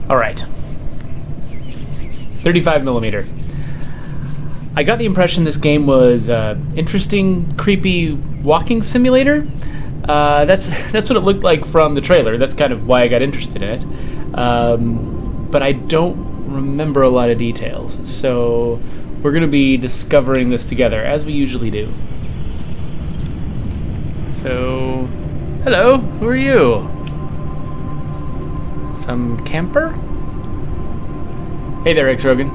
Alright. 35 millimeter. I got the impression this game was interesting, creepy walking simulator. That's what it looked like from the trailer. That's kind of why I got interested in it. But I don't remember a lot of details. So we're going to be discovering this together, as we usually do. So, hello, who are you? Some camper? Hey there, X-Rogan.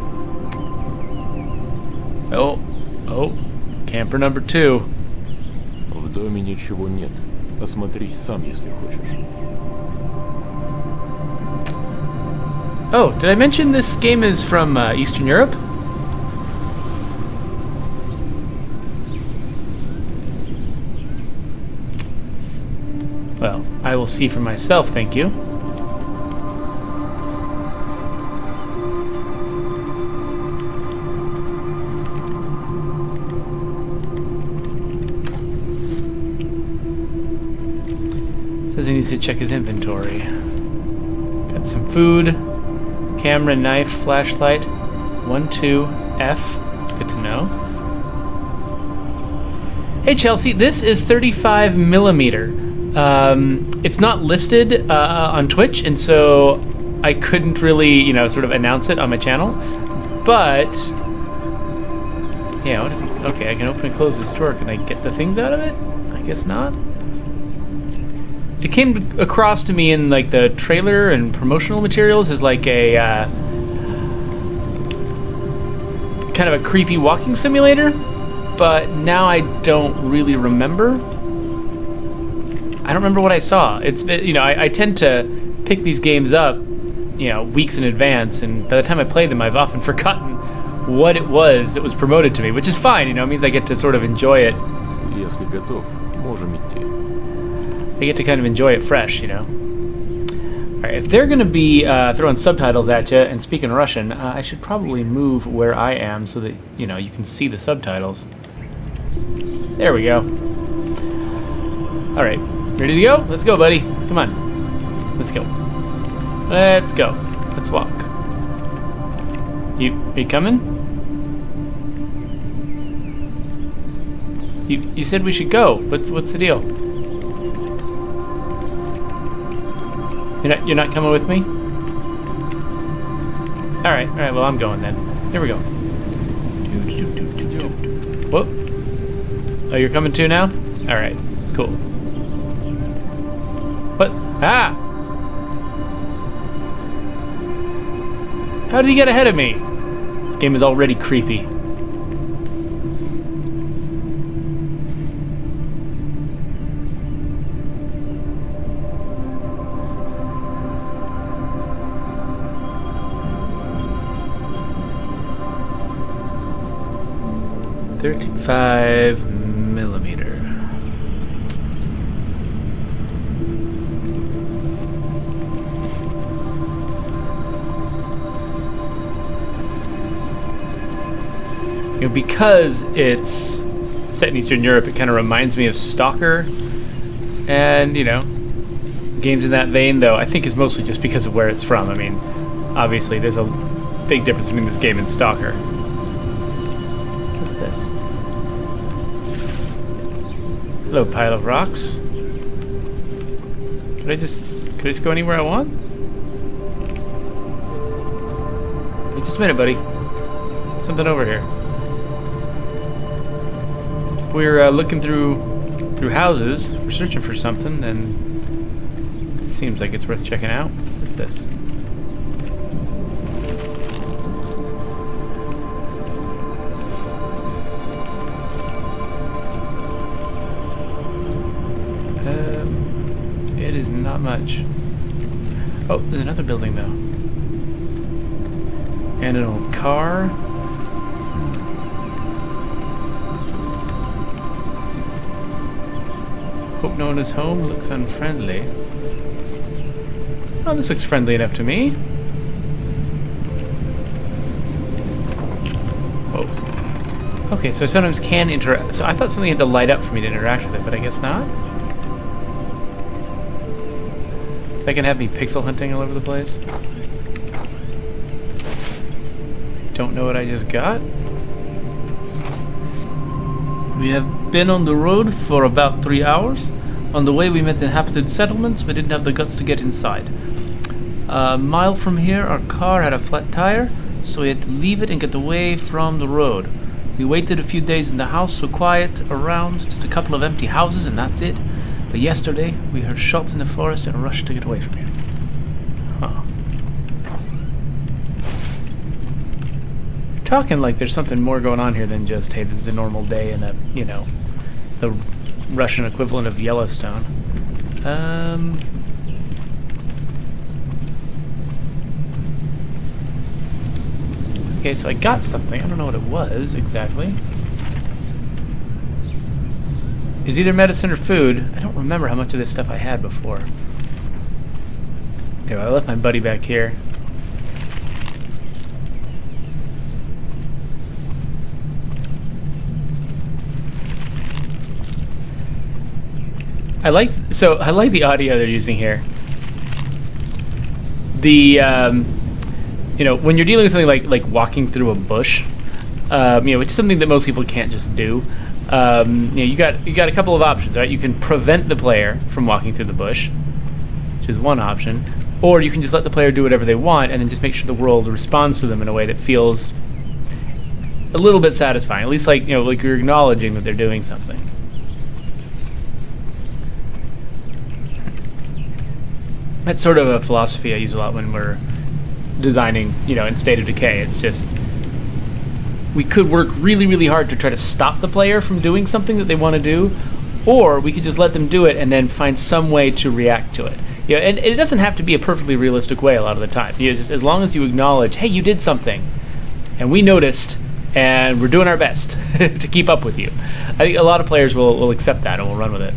Oh, camper number 2. В доме ничего нет. Осмотрись сам, если хочешь. Oh, did I mention this game is from Eastern Europe? Well, I will see for myself, thank you. Says he needs to check his inventory. Got some food, camera, knife, flashlight, 1, 2, F. That's good to know. Hey Chelsea, this is 35 millimeter. It's not listed on Twitch, and so I couldn't really, sort of announce it on my channel. But yeah, what is it? Okay, I can open and close this drawer. Can I get the things out of it? I guess not. It came across to me in like the trailer and promotional materials as like a kind of a creepy walking simulator, but now I don't really remember. I don't remember what I saw. It's I tend to pick these games up, weeks in advance, and by the time I play them, I've often forgotten what it was that was promoted to me, which is fine. It means I get to sort of enjoy it. Если готов, можем идти. I get to kind of enjoy it fresh, Alright, if they're going to be throwing subtitles at you and speaking Russian, I should probably move where I am so that, you can see the subtitles. There we go. Alright, ready to go? Let's go, buddy. Come on. Let's go. Let's go. Let's walk. You coming? You said we should go. What's the deal? You're not coming with me? All right. Well, I'm going then. Here we go. Whoop. Oh, you're coming too now? All right. Cool. What? Ah! How did he get ahead of me? This game is already creepy. .35 millimeter. Because it's set in Eastern Europe, it kind of reminds me of Stalker, and games in that vein. Though I think is mostly just because of where it's from. Obviously, there's a big difference between this game and Stalker. What's this? Hello, pile of rocks. Could I just go anywhere I want? Hey, just a minute, buddy. Something over here. If we're looking through houses, we're searching for something, then it seems like it's worth checking out. What's this? It is not much. Oh, there's another building though. And an old car. Hope no one is home. Looks unfriendly. Oh, this looks friendly enough to me. Oh. Okay, so I sometimes can interact. So I thought something had to light up for me to interact with it, but I guess not. So I can have me pixel hunting all over the place. don't know what I just got. We have been on the road for about 3 hours. On the way we met inhabited settlements, but didn't have the guts to get inside. A mile from here, our car had a flat tire, so we had to leave it and get away from the road. We waited a few days in the house, so quiet around, just a couple of empty houses and that's it. But yesterday, we heard shots in the forest and rushed to get away from here. Huh. You're talking like there's something more going on here than just, hey, this is a normal day in a, you know, the Russian equivalent of Yellowstone. Okay, so I got something. I don't know what it was exactly. It's either medicine or food. I don't remember how much of this stuff I had before. Okay, well, I left my buddy back here. I like the audio they're using here. The you know, when you're dealing with something like walking through a bush, you know, which is something that most people can't just do. You know, you got a couple of options, right? You can prevent the player from walking through the bush, which is one option, or you can just let the player do whatever they want, and then just make sure the world responds to them in a way that feels a little bit satisfying. At least, like, you know, like you're acknowledging that they're doing something. That's sort of a philosophy I use a lot when we're designing, you know, in State of Decay. It's just, we could work really, really hard to try to stop the player from doing something that they want to do, or we could just let them do it and then find some way to react to it. Yeah, and it doesn't have to be a perfectly realistic way a lot of the time. You know, just as long as you acknowledge, hey, you did something, and we noticed, and we're doing our best to keep up with you. I think a lot of players will accept that and will run with it.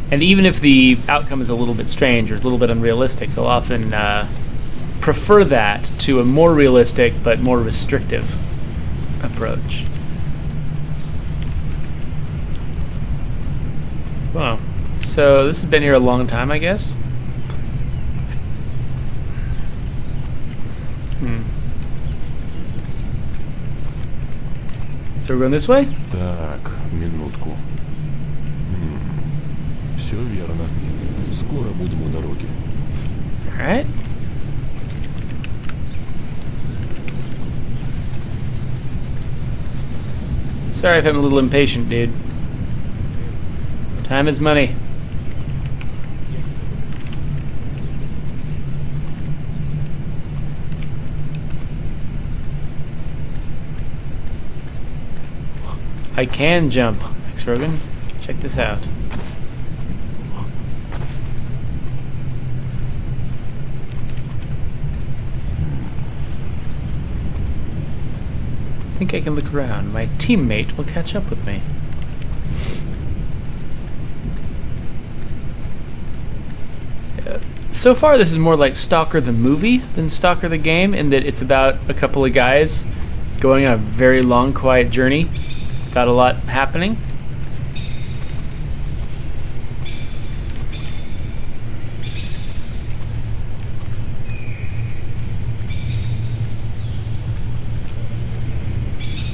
And even if the outcome is a little bit strange or a little bit unrealistic, they'll often prefer that to a more realistic but more restrictive approach. Wow. So this has been here a long time, I guess? So we're going this way? Так, минутку. Все верно. Скоро будем у дороги. Alright. Sorry if I'm a little impatient, dude. Time is money. I can jump, X-Rogan. Check this out. I think I can look around. My teammate will catch up with me. So far, this is more like Stalker the movie than Stalker the game, in that it's about a couple of guys going on a very long, quiet journey without a lot happening.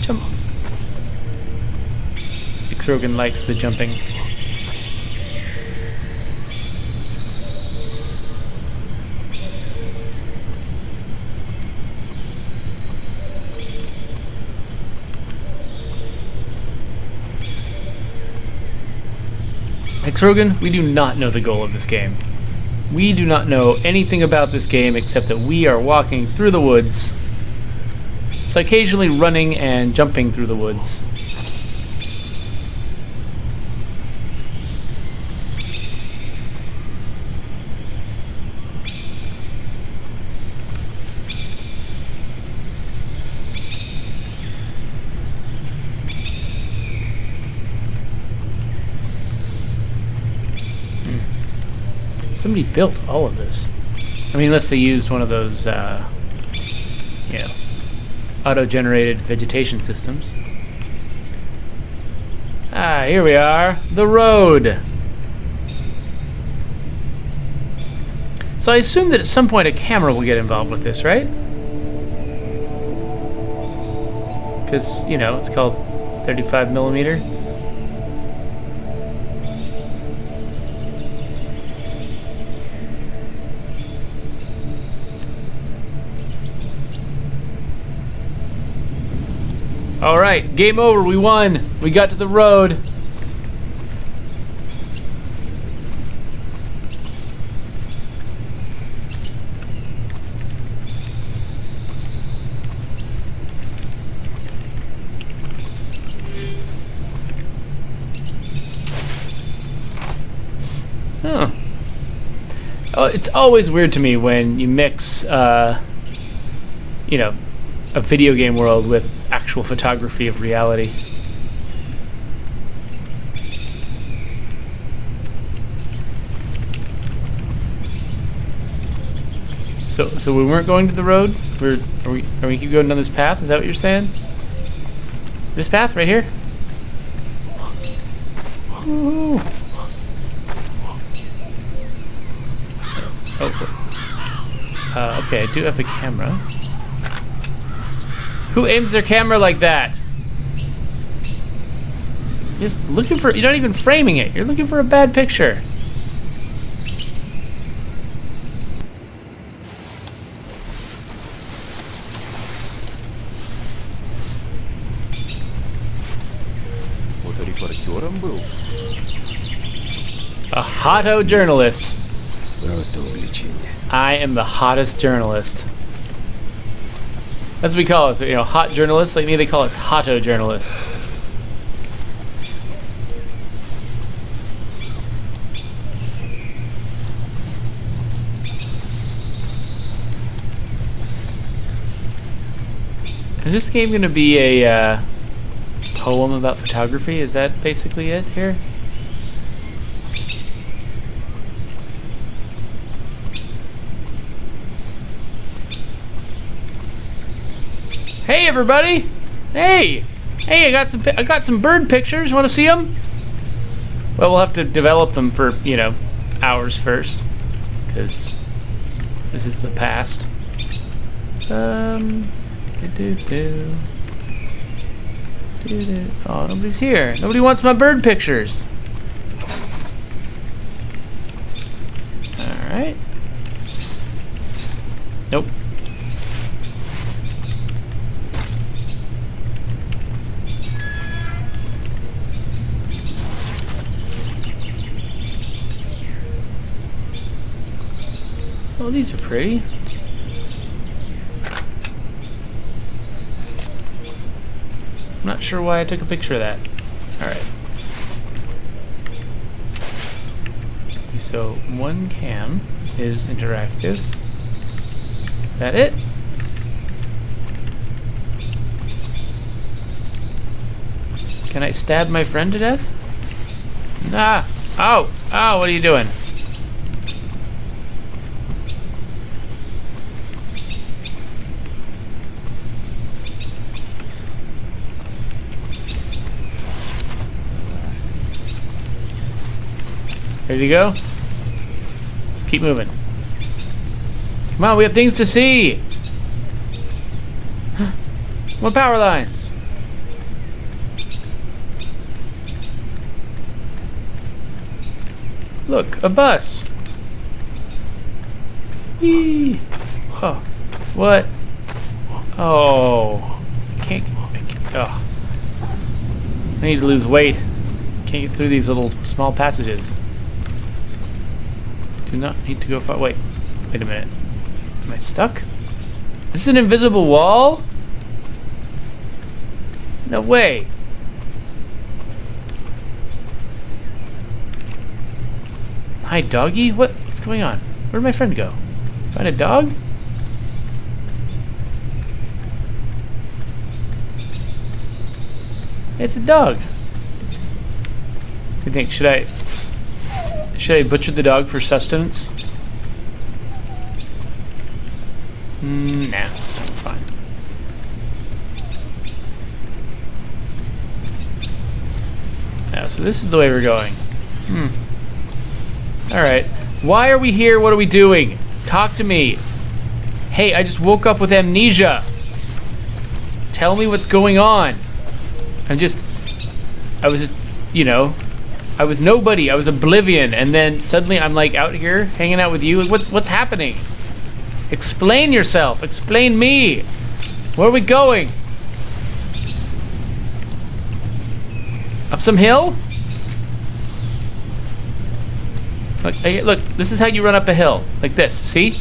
Jump. X-Rogan likes the jumping. X-Rogan, we do not know the goal of this game. We do not know anything about this game except that we are walking through the woods. So occasionally running and jumping through the woods. Somebody built all of this. I mean, unless they used one of those, you know, auto-generated vegetation systems. Ah, here we are. The road. So I assume that at some point a camera will get involved with this, right? Because, you know, it's called 35 millimeter. All right, game over. We won. We got to the road. Huh. Oh, it's always weird to me when you mix, you know, a video game world with actual photography of reality. So we weren't going to the road. Are we keep going down this path? Is that what you're saying? This path right here? Ooh. Oh. Okay, I do have the camera. Who aims their camera like that? You're just looking for. You're not even framing it. You're looking for a bad picture. Вот репортером был. A hotto journalist. Просто увлечение. I am the hottest journalist. That's what we call us, you know, hot journalists. Like me, they call us hotto journalists. Is this game going to be a poem about photography? Is that basically it here? Hey everybody! Hey, I got some bird pictures. Want to see them? Well, we'll have to develop them for, you know, hours first, because this is the past. Oh, nobody's here. Nobody wants my bird pictures. All right. Nope. Oh, these are pretty. I'm not sure why I took a picture of that. Alright. So, one cam is interactive. That it? Can I stab my friend to death? Nah. Ow! Ow, what are you doing? Ready to go? Let's keep moving. Come on, we have things to see! More power lines! Look, a bus! Whee! Huh. What? Oh. I can't. Oh. I need to lose weight. Can't get through these little small passages. Do not need to go far. Wait a minute. Am I stuck? Is this an invisible wall? No way. Hi, doggy. What's going on? Where'd my friend go? Find a dog? It's a dog. What do you think? Should I butcher the dog for sustenance? Nah, I'm fine. Yeah, so this is the way we're going. Alright. Why are we here? What are we doing? Talk to me. Hey, I just woke up with amnesia. Tell me what's going on. I was just, you know, I was nobody. I was oblivion, and then suddenly I'm like out here hanging out with you. What's happening? Explain yourself. Explain me. Where are we going? Up some hill? Look, this is how you run up a hill. Like this, see?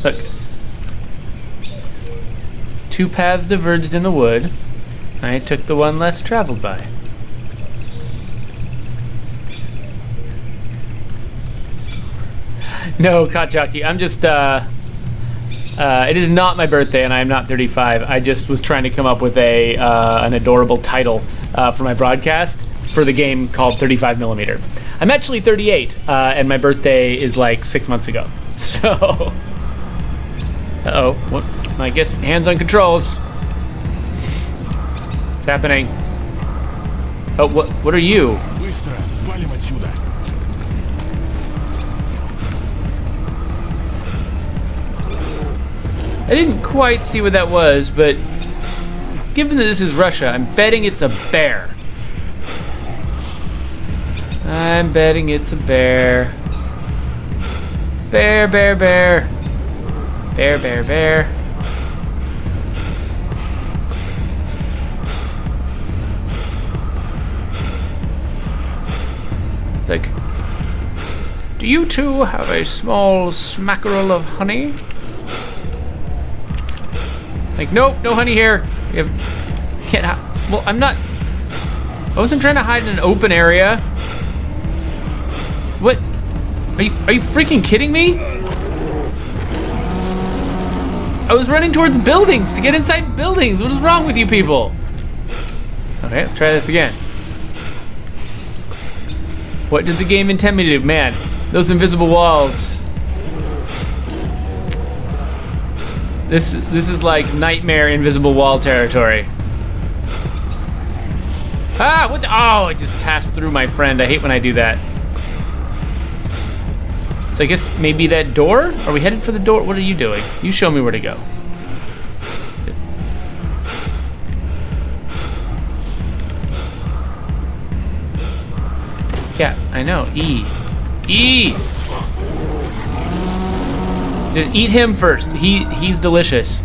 Look. 2 paths diverged in the wood. I took the one less traveled by. No, Kachaki, I'm just, it is not my birthday and I am not 35. I just was trying to come up with an adorable title for my broadcast for the game called 35mm. I'm actually 38, and my birthday is like 6 months ago. So, uh-oh, what? I guess hands on controls. What's happening? Oh, what are you? Быстро, валим отсюда. I didn't quite see what that was, but given that this is Russia, I'm betting it's a bear. I'm betting it's a bear. Bear, bear, bear. Bear, bear, bear. It's like, do you two have a small smackerel of honey? Like, nope, no honey here. We can't well, I wasn't trying to hide in an open area. What? Are you freaking kidding me? I was running towards buildings to get inside buildings. What is wrong with you people? Okay, let's try this again. What did the game intend me to do? Man, those invisible walls. This is like nightmare invisible wall territory. Ah, what the, oh, I just passed through my friend. I hate when I do that. So I guess maybe that door? Are we headed for the door? What are you doing? You show me where to go. Yeah, I know. E. Eat him first. He's delicious.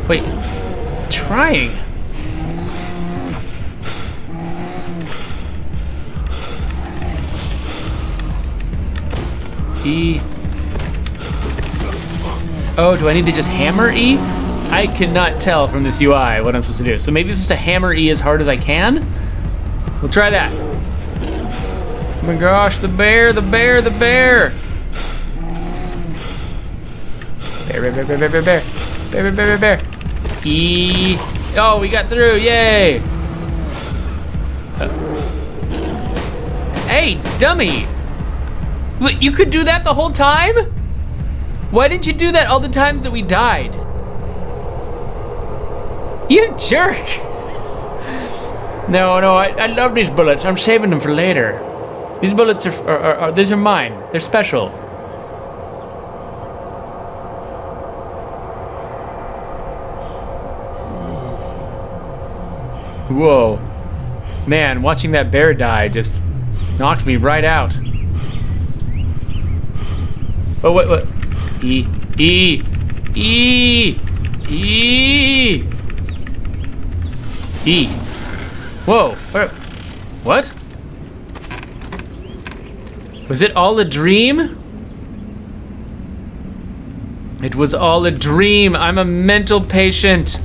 Wait. Trying. E. Oh, do I need to just hammer E? I cannot tell from this UI what I'm supposed to do. So maybe it's just a hammer E as hard as I can? We'll try that. Oh my gosh, the bear, the bear, the bear! Bear, bear, bear, bear, bear, bear, bear. Bear, bear, bear, bear, bear. E. Oh, we got through, yay! Hey, dummy! Wait, you could do that the whole time? Why didn't you do that all the times that we died? You jerk! No, I love these bullets. I'm saving them for later. These bullets these are mine. They're special. Whoa. Man, watching that bear die just knocked me right out. Oh, what? E. Whoa, what? Was it all a dream? It was all a dream. I'm a mental patient.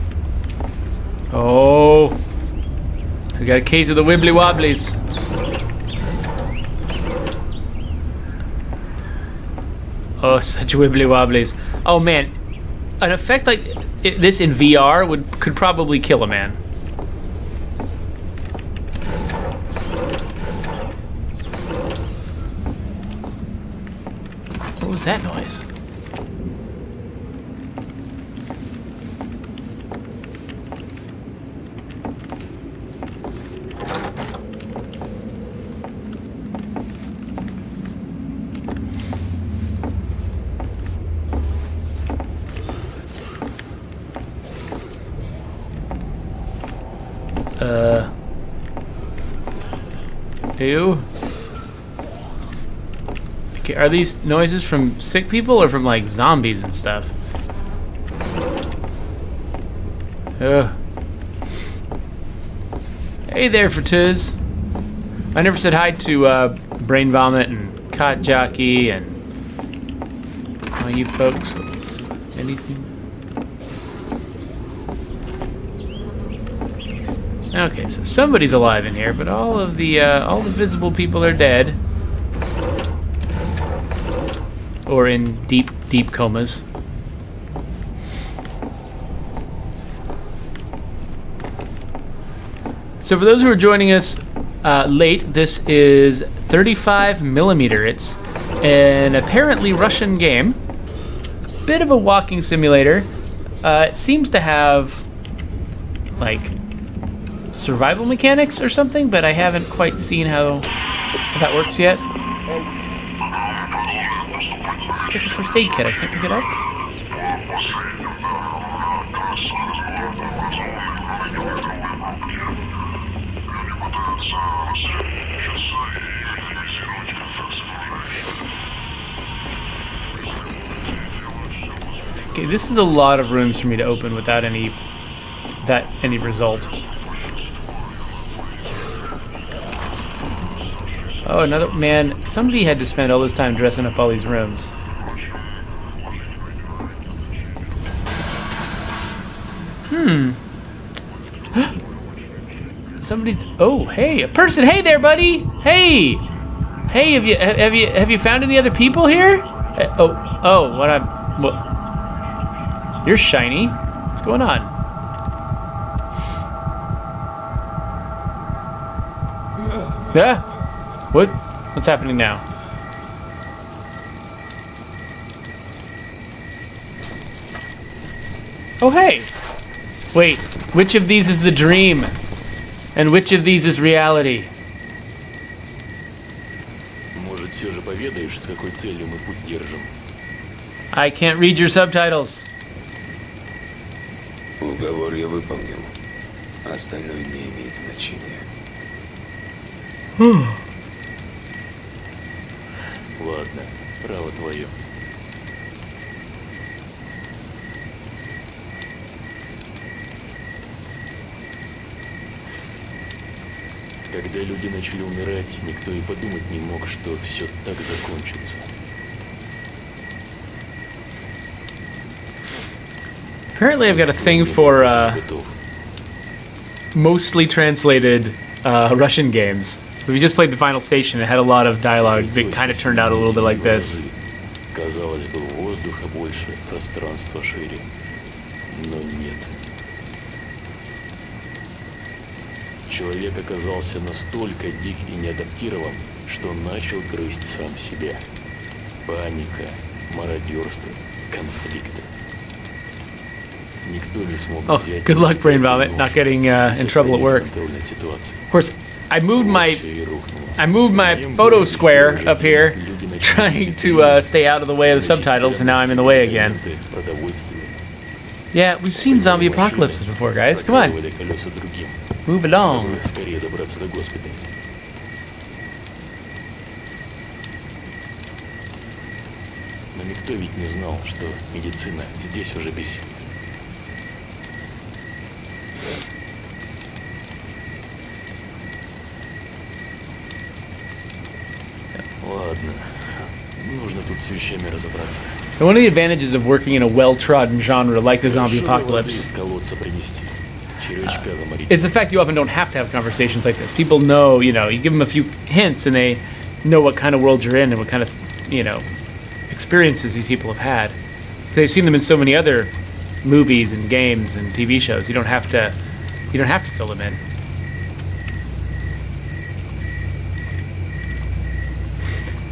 Oh. I got a case of the wibbly wobblies. Oh, such wibbly wobblies. Oh man, an effect like this in VR could probably kill a man. What was that noise? Ew. Okay, are these noises from sick people or from like zombies and stuff? Ugh. Hey there, Fatuz. I never said hi to Brain Vomit and Cot Jockey and all you folks. Anything? Okay, so somebody's alive in here, but all the visible people are dead, or in deep comas. So for those who are joining us late, this is 35mm. It's an apparently Russian game. Bit of a walking simulator. It seems to have like survival mechanics or something, but I haven't quite seen how that works yet. It's like a first aid kit. I can't pick it up. Okay, this is a lot of rooms for me to open without any result. Oh, another man. Somebody had to spend all this time dressing up all these rooms. Somebody. Oh, hey, a person. Hey there, buddy. Hey, have you found any other people here? Oh, what? You're shiny. What's going on? Yeah. What's happening now? Oh, hey. Wait, which of these is the dream? And which of these is reality? Может, все же поведаешь, с какой целью мы путь держим? I can't read your subtitles. Уговор я выполнил. Остальное не имеет значения. Ладно, право твое. Когда люди начали умирать, никто и подумать не мог, что все так закончится. Apparently I've got a thing for mostly translated Russian games. We just played the final station. It had a lot of dialogue that kind of turned out a little bit like this. Казалось бы, воздуха больше, пространство шире. Но нет. Человек оказался настолько дик и неадаптирован, что начал грызть сам себя. Паника, мародерство, конфликты. Никто не смог взять... Oh, good luck, Brain Vomit, not getting in trouble at work. Of course, I moved my photo square up here, trying to stay out of the way of the subtitles, and now I'm in the way again. Yeah, we've seen zombie apocalypses before, guys. Come on. Move along. Скорее добраться до госпиталя. Но никто ведь не знал, что медицина здесь уже бессильна. Ладно, нужно тут с вещами разобраться. And one of the advantages of working in a well-trodden genre like the zombie apocalypse is the fact you often don't have to have conversations like this. People know, you give them a few hints and they know what kind of world you're in and what kind of, experiences these people have had. They've seen them in so many other movies and games and TV shows. You don't have to fill them in.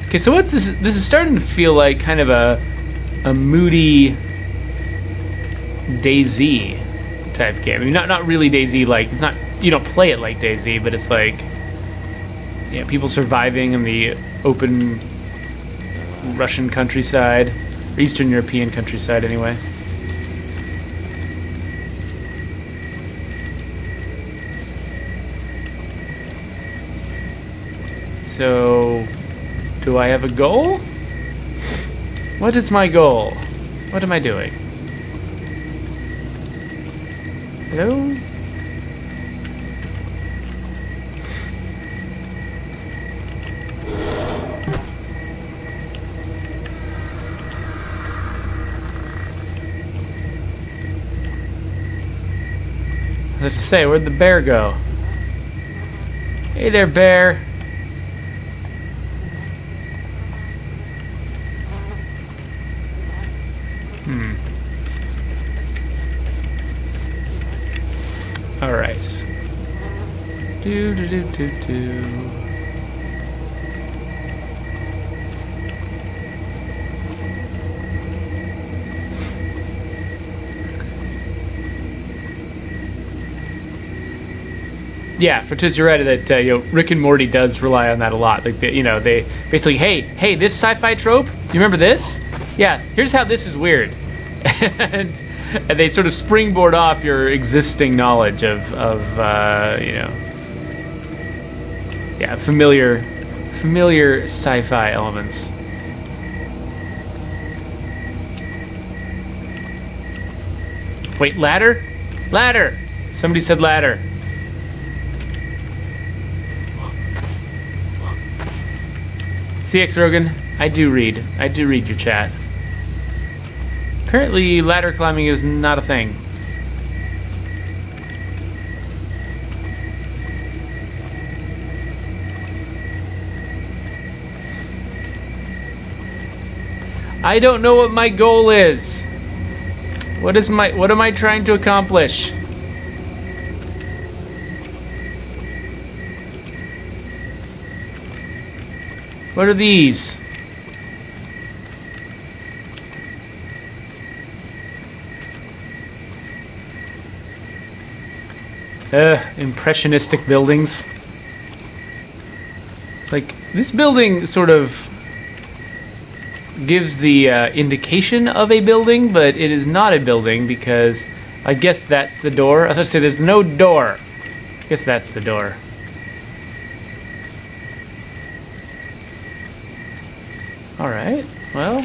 Okay, so what's this? This is starting to feel like kind of a moody DayZ type game. I mean, not really DayZ, like it's not, you don't play it like DayZ, but it's like, people surviving in the open Russian countryside, or Eastern European countryside anyway. So, do I have a goal? What is my goal? What am I doing? Hello? I was about to say, where'd the bear go? Hey there, bear. All right. Do do do do do. Yeah, for Tootsie Red, that Rick and Morty does rely on that a lot. Like, they basically, hey, this sci-fi trope. You remember this? Yeah, here's how this is weird, and they sort of springboard off your existing knowledge of familiar sci-fi elements. Wait, ladder? Ladder! Somebody said ladder. CX Rogan, I do read your chat. Apparently, ladder climbing is not a thing. I don't know what my goal is. What am I trying to accomplish? What are these? Impressionistic buildings. Like, this building sort of gives the indication of a building, but it is not a building because I guess that's the door. I was going to say there's no door. I guess that's the door. Alright, well.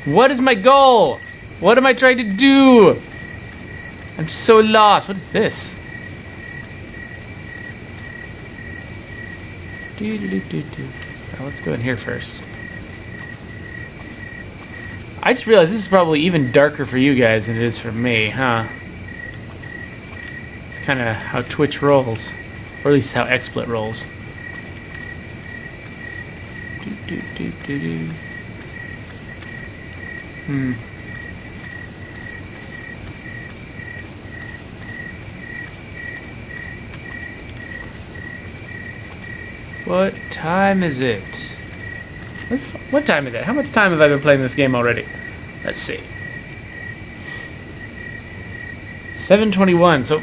What is my goal? What am I trying to do? I'm so lost. What is this? Now let's go in here first. I just realized this is probably even darker for you guys than it is for me, huh? It's kind of how Twitch rolls. Or at least how XSplit rolls. What time is it? What time is it? How much time have I been playing this game already? Let's see. 7:21, so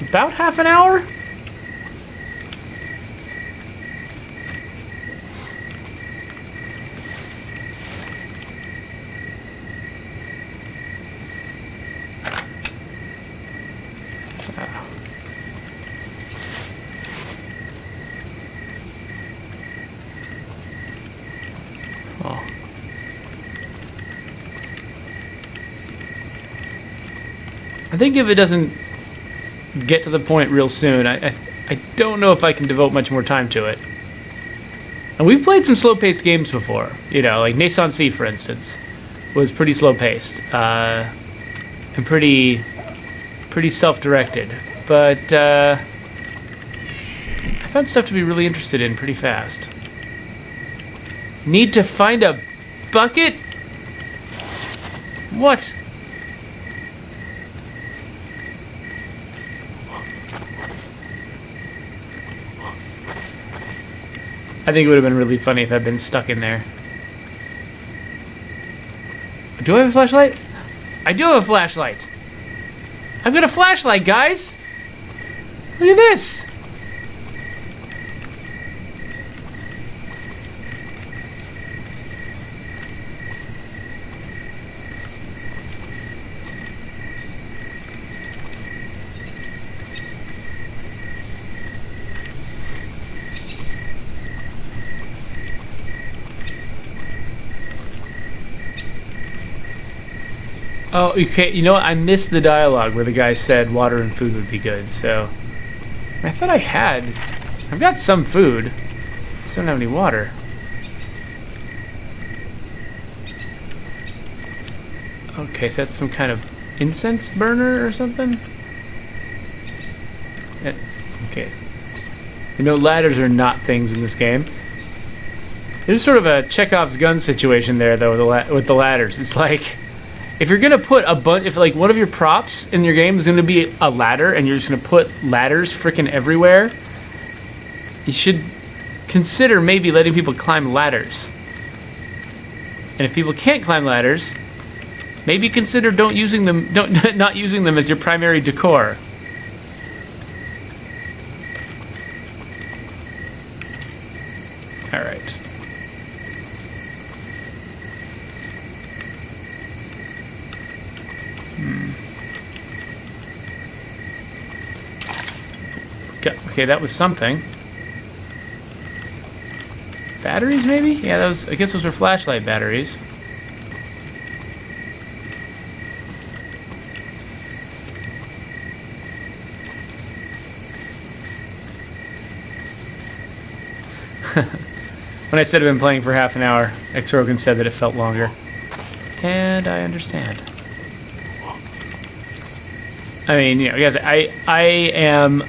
about half an hour? I think if it doesn't get to the point real soon, I don't know if I can devote much more time to it. And we've played some slow-paced games before. You know, like Nason C, for instance, was pretty slow-paced and pretty self-directed. But I found stuff to be really interested in pretty fast. Need to find a bucket? What? I think it would have been really funny if I'd been stuck in there. Do I have a flashlight? I do have a flashlight. I've got a flashlight, guys. Look at this. Oh, okay. You know what? I missed the dialogue where the guy said water and food would be good. So I thought I've got some food. Just don't have any water. Okay, so that's some kind of incense burner or something? Okay. You know, ladders are not things in this game. There's sort of a Chekhov's gun situation there, though, with the ladders. It's like, if you're gonna put if like one of your props in your game is gonna be a ladder, and you're just gonna put ladders frickin' everywhere, you should consider maybe letting people climb ladders. And if people can't climb ladders, maybe consider not using them as your primary decor. All right. Okay, that was something. Batteries, maybe? Yeah, I guess those were flashlight batteries. When I said I've been playing for half an hour, X Rogan said that it felt longer. And I understand. I mean, you know, guys, I am,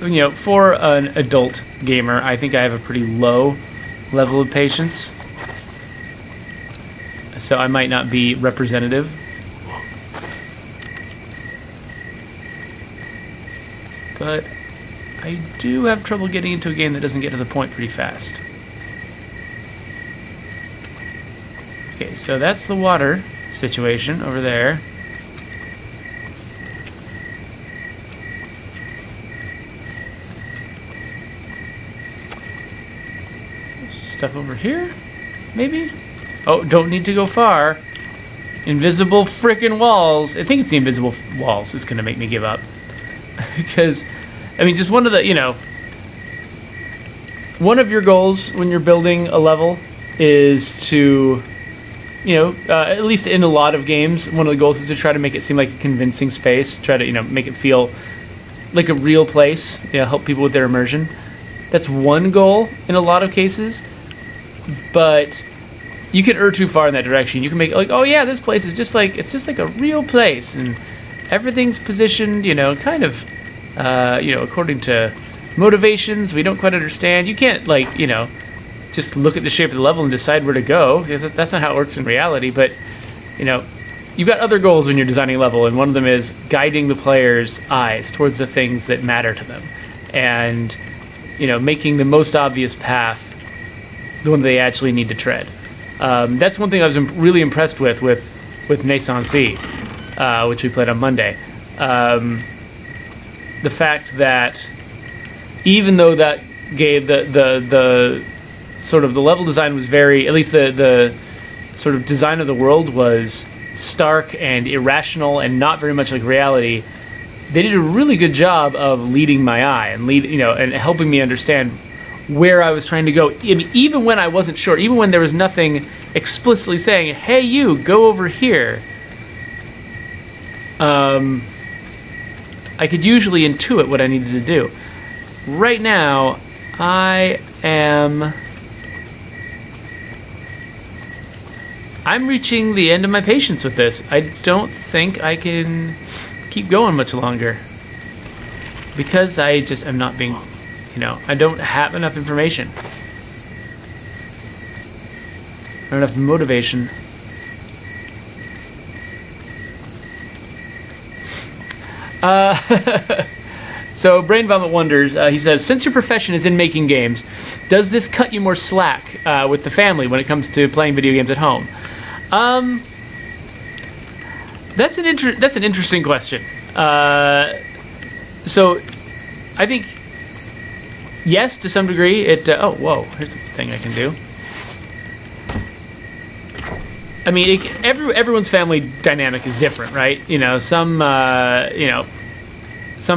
you know, for an adult gamer, I think I have a pretty low level of patience. So I might not be representative. But I do have trouble getting into a game that doesn't get to the point pretty fast. Okay, so that's the water situation over there. Stuff over here, maybe? Oh, don't need to go far. Invisible frickin' walls. I think it's the invisible walls that's gonna make me give up. Because, I mean, just one of the, you know, one of your goals when you're building a level is to, you know, at least in a lot of games, one of the goals is to try to make it seem like a convincing space, try to, you know, make it feel like a real place, you know, help people with their immersion. That's one goal in a lot of cases, but you can err too far in that direction. You can make it like, oh yeah, this place is just like, it's just like a real place, and everything's positioned, you know, kind of, you know, according to motivations we don't quite understand. You can't, like, you know, just look at the shape of the level and decide where to go, because that's not how it works in reality. But, you know, you've got other goals when you're designing a level, and one of them is guiding the player's eyes towards the things that matter to them, and, you know, making the most obvious path the one they actually need to tread. That's one thing I was really impressed with Naissance, which we played on Monday. The fact that even though that gave the sort of the level design was very, at least the sort of design of the world was stark and irrational and not very much like reality, they did a really good job of leading my eye and and helping me understand where I was trying to go. I mean, even when I wasn't sure, even when there was nothing explicitly saying, hey, you, go over here, I could usually intuit what I needed to do. Right now, I'm reaching the end of my patience with this. I don't think I can keep going much longer, because I just am not being, you know, I don't have enough information. Not enough motivation. So Brain Vomit wonders, he says, since your profession is in making games, does this cut you more slack with the family when it comes to playing video games at home? That's an interesting question. So I think yes, to some degree. Oh, whoa! Here's a thing I can do. I mean, everyone's family dynamic is different, right? You know, some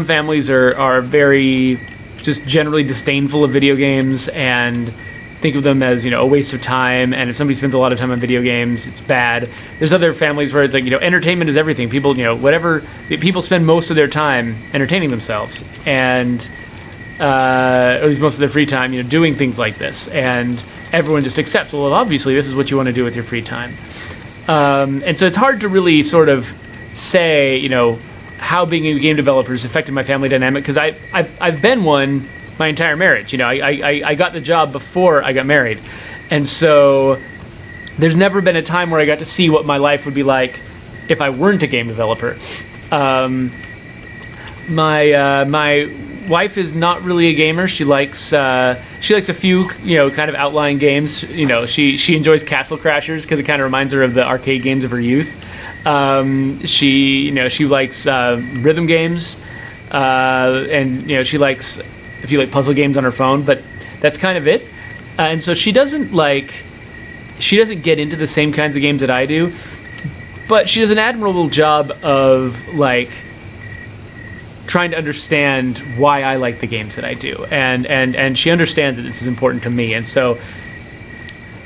families are very just generally disdainful of video games, and think of them as, a waste of time. And if somebody spends a lot of time on video games, it's bad. There's other families where it's like, entertainment is everything. People, people spend most of their time entertaining themselves, and at least most of their free time, doing things like this. And everyone just accepts, well, obviously this is what you want to do with your free time. And so it's hard to really sort of say, how being a game developer has affected my family dynamic, because I've been one my entire marriage. I got the job before I got married, and so there's never been a time where I got to see what my life would be like if I weren't a game developer. My wife is not really a gamer. She likes a few kind of outlying games. She enjoys Castle Crashers because it kind of reminds her of the arcade games of her youth. She likes rhythm games, and she likes a few puzzle games on her phone, but that's kind of it. And so she doesn't get into the same kinds of games that I do, but she does an admirable job of trying to understand why I like the games that I do, and she understands that this is important to me. And so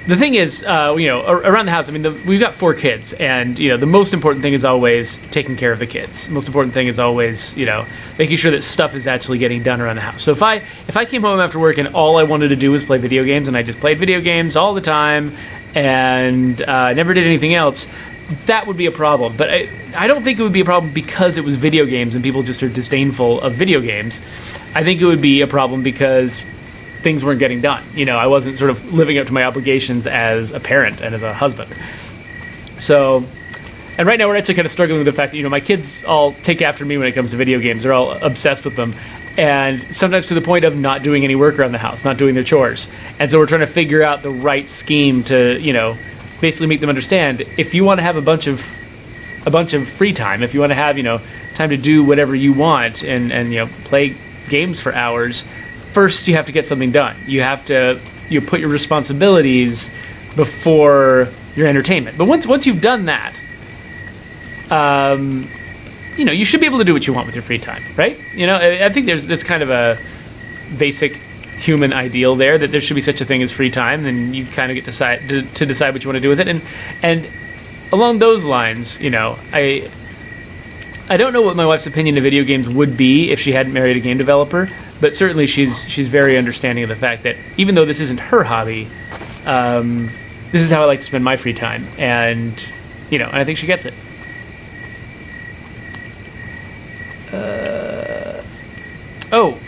the thing is, around the house, we've got 4 kids, and the most important thing is always taking care of the kids. The most important thing is always making sure that stuff is actually getting done around the house. So if I came home after work and all I wanted to do was play video games, and I just played video games all the time and never did anything else, that would be a problem. But I don't think it would be a problem because it was video games and people just are disdainful of video games. I think it would be a problem because things weren't getting done. I wasn't sort of living up to my obligations as a parent and as a husband. So, and right now we're actually kind of struggling with the fact that, my kids all take after me when it comes to video games. They're all obsessed with them. And sometimes to the point of not doing any work around the house, not doing their chores. And so we're trying to figure out the right scheme to, basically make them understand, if you want to have a bunch of free time, if you want to have, time to do whatever you want and play games for hours, first you have to get something done. You have to put your responsibilities before your entertainment. But once you've done that, you should be able to do what you want with your free time, right? I think there's kind of a basic human ideal there, that there should be such a thing as free time, and you kind of get to decide what you want to do with it. And along those lines, I don't know what my wife's opinion of video games would be if she hadn't married a game developer, but certainly she's very understanding of the fact that even though this isn't her hobby, this is how I like to spend my free time, and and I think she gets it.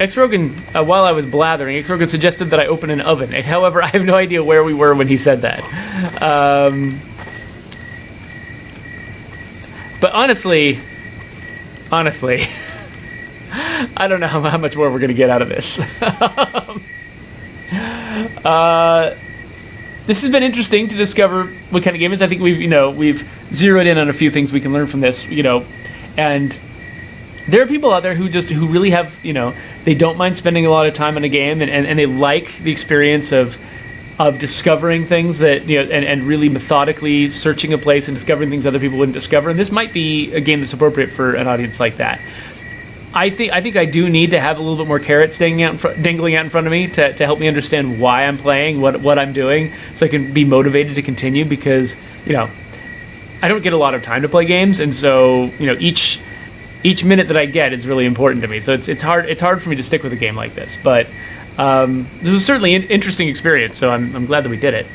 X-Rogan, while I was blathering, X-Rogan suggested that I open an oven. However, I have no idea where we were when he said that. But honestly, I don't know how much more we're going to get out of this. This has been interesting to discover what kind of game it is. I think we've zeroed in on a few things we can learn from this, and there are people out there who really have, they don't mind spending a lot of time on a game, and they like the experience of discovering things that, and really methodically searching a place and discovering things other people wouldn't discover. And this might be a game that's appropriate for an audience like that. I think I do need to have a little bit more carrots dangling out in front of me to help me understand why I'm playing, what I'm doing, so I can be motivated to continue, because, I don't get a lot of time to play games, and so, each minute that I get is really important to me. So it's hard for me to stick with a game like this. But this was certainly an interesting experience, so I'm glad that we did it.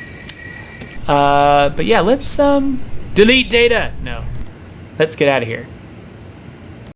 But yeah, let's delete data. No, let's get out of here.